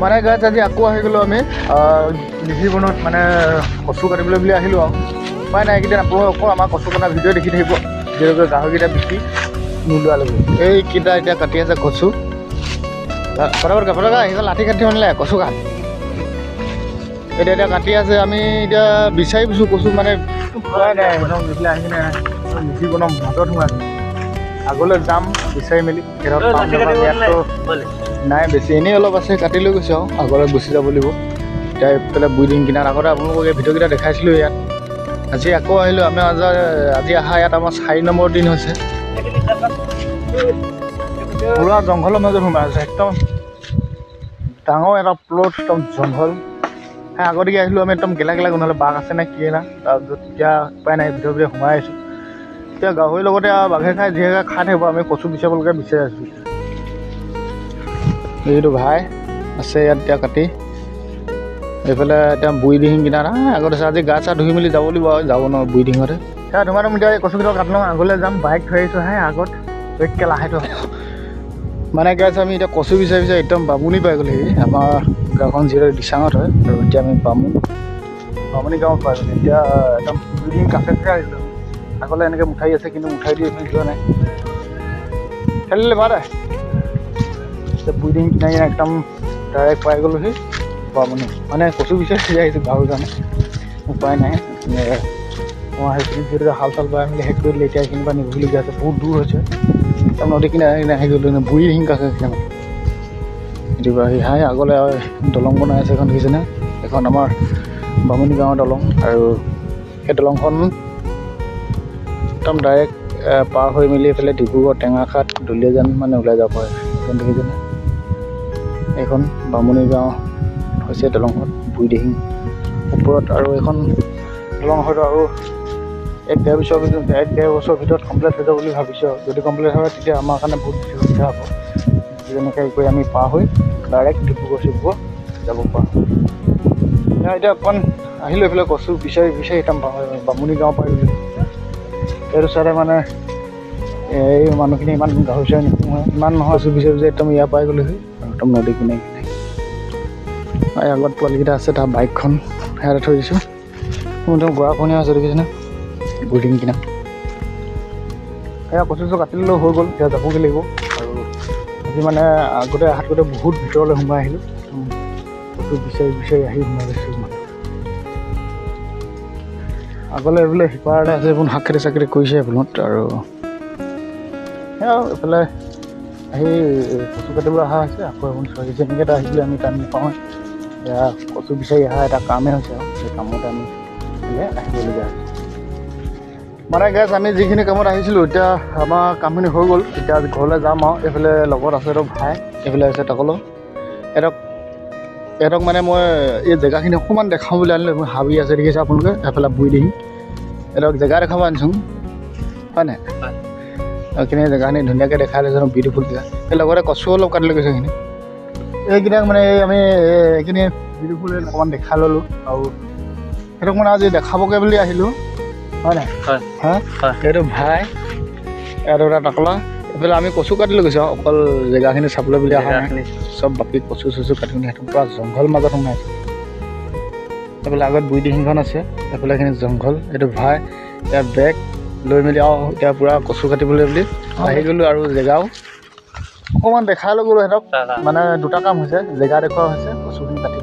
মানে গাছ আজি আকৌ আহি গ'লোঁ আমি নিশি বনত মানে কচু কাটিবলৈ বুলি আহিলোঁ আৰু উপায় নাই এইকেইদিন আপোনালোকক আমাৰ কচু কটা ভিডিঅ' দেখি থাকিব যিহেতু গাহৰিকেইটা বিকি নোলোৱালৈকে এইকেইটা এতিয়া কাটি আছে কচু ফটাফট সেইখন লাঠি কাটি মানিলে কচু কাঠ এতিয়া কাটি আছে আমি এতিয়া বিচাৰি ফুৰিছোঁ কচু মানে পোৱাই নাই একদম এইফালে আহি কিনে নিশি বনৰ মাজত সোমাইছোঁ আগলৈ যাম বিচাৰি মেলি নাই বেছি এনেই অলপ আছে কাটি লৈ গৈছে আৰু আগলৈ গুচি যাব লাগিব এতিয়া এইফালে বুইডিং কিনাৰ আগতে আপোনালোকক এই ভিডিঅ'কেইটা দেখাইছিলোঁ ইয়াত আজি আকৌ আহিলোঁ আমি আজি অহা ইয়াত আমাৰ 4 নম্বৰ দিন হৈছে পুৰা জংঘলৰ মাজত সোমাই আছে একদম ডাঙৰ এটা প্লট একদম জংঘল আগতেকে আহিলোঁ আমি একদম গেলা গোন্ধালে বাঘ আছে নে কি না তাৰপিছত এতিয়া উপায় নাই ভিতৰে সোমাই আহিছোঁ এতিয়া গাহৰিৰ লগতে বাঘে খাই যিহে খাই থাকিব আমি কচু বিচাৰিবলৈকে বিচাৰি আছোঁ এইটো ভাই আছে ইয়াত এতিয়া কাটি এইফালে এতিয়া বুইডিং কিনাৰ আগত আছে আজি গা চা ধুই মেলি যাব লাগিব আৰু যাব নোৱাৰোঁ বুইডিঙতে এতিয়া তোমাৰ এতিয়া কচুকেইটা কাটি লওঁ আগলৈ যাম বাইক থৈ আহিছোঁ আগত একে লাহেটো মানে গাছ আমি এতিয়া কচু বিচাৰি একদম বামুণী পাই গ'লেহি আমাৰ গাঁওখন যিহেতু দিচাঙত হয় আৰু এতিয়া আমি বামুণী গাঁৱত পাই গ'লোঁ এতিয়া একদম বুইডিং কাষে আহিছোঁ আগলৈ এনেকৈ মুঠাই আছে কিন্তু মুঠাই দি এইখিনি যোৱা নাই খেলিলে বাদ এতিয়া বুইডিং কিনাই একদম ডাইৰেক্ট পাই গ'লোহি বামুণী মানে কচু বিচাৰি আহিছোঁ গাঁৱৰ কাৰণে উপায় নাই মই সেইখিনি যিহেতু হাল চাল বাই মেলি শেষ কৰি দিলে এতিয়া এইখিনিৰ পৰা নিবলগীয়া আছে বহুত দূৰ হৈছে নদী কিনাৰে আহি গ'লোঁ বুইডিং কাষে মানে সেইটো আহি আগলৈ দলং বনাই আছে এখন দেখিছেনে এখন আমাৰ বামুণী গাঁৱৰ দলং আৰু সেই দলংখন একদম ডাইৰেক্ট পাৰ হৈ মেলি এইফালে ডিব্ৰুগড় টেঙাখাট দুলীয়াজান মানে ওলাই যাব পাৰে সেইখন দেখিছেনে এইখন বামুণী গাঁও হৈছে দলংখন বুইডিং ওপৰত আৰু এইখন দলং হয়তো আৰু 1-1.5 বছৰৰ ভিতৰত কমপ্লিট হৈ যাব বুলি ভাবিছোঁ যদি কমপ্লিট হয় তেতিয়া আমাৰ কাৰণে বহুত বেছি সুবিধা হ'ব যেনেকৈ কৰি আমি পাৰ হৈ ডাইৰেক্ট ডিব্ৰুগড় যাব পাৰোঁ এতিয়া অকণমান আহিলোঁ এইফালে কচু বিচাৰি একদম বামুণী গাঁও পাৰিলোঁ এইটো চাইডে মানে এই মানুহখিনি ইমান গাহৰি চাহৰি নোসোমায় ইমান নহয় কচু বিচাৰি একদম ইয়াৰ পাই গ'লোহি একদম নদী কিনে আগত পোৱালিকেইটা আছে তাৰ বাইকখন সেয়াতে থৈ দিছোঁ মোৰ একদম গৰাখনীয়া আছে দেখিছেনে বুইডিং কিনা এয়া কচু কাটি ল'লেও হৈ গ'ল এতিয়া যাবগৈ লাগিব আৰু আজি মানে আগতে বহুত ভিতৰলৈ সোমাই আহিলোঁ কচু বিচাৰি আহি সোমাই গৈছোঁ মানে আগলৈ বোলে সিপাৰতে আছে এইবোৰ শাক খেতি চাকৰি কৰিছে এইবোৰত আৰু সেয়া এইফালে আহি কচু কাটিবলৈ অহা হৈছে আকৌ এইবোৰ চৰি যেনেকৈ এটা আহিবলৈ আমি টাইম নাপাওঁ এয়া কচু বিচাৰি অহা এটা কামেই হৈছে আৰু সেই কামত আমি আহিবলগীয়া হৈছে মানে গেছ আমি যিখিনি কামত আহিছিলোঁ এতিয়া আমাৰ কামখিনি হৈ গ'ল এতিয়া ঘৰলৈ যাম আৰু এইফালে লগত আছে এইটো ভাই এইফালে আছে তকলো এহঁতক মানে মই এই জেগাখিনি অকণমান দেখাওঁ বুলি আনিলোঁ মই হাবি আছে দেখিছে আপোনালোকে এইফালে বুইডিং এহঁতক জেগা দেখাব আনিছোঁ হয় নাই এইখিনি জেগাখিনি ধুনীয়াকৈ দেখাই লৈছোঁ বিউটিফুল জেগা এই লগতে কচু অলপ কাটি লৈ গৈছে এইখিনি এইকেইটাক মানে আমি এইখিনি বিউটিফুল অকণমান দেখাই ল'লোঁ আৰু সিহঁতক মানে আজি দেখাবগৈ বুলি আহিলোঁ হয় নাই এইটো ভাই এইটো এটা টকলা এইফালে আমি কচু কাটি লৈ গৈছোঁ অকল জেগাখিনি চাবলৈ বুলি অহা নাই চব বাকী কচু কাটি কিনে সিহঁতৰ পৰা জংঘল মাজত সোমাইছে এইফালে আগত বুইডিংখন আছে এইফালে এইখিনি জংঘল এইটো ভাই এতিয়া বেগ লৈ মেলি আৰু এতিয়া পূৰা কচু কাটিবলৈ বুলি আহি গ'লোঁ আৰু জেগাও অকণমান দেখাই লৈ গ'লোঁ সিহঁতক মানে দুটা কাম হৈছে জেগা দেখুওৱা হৈছে কচুখিনি কাটি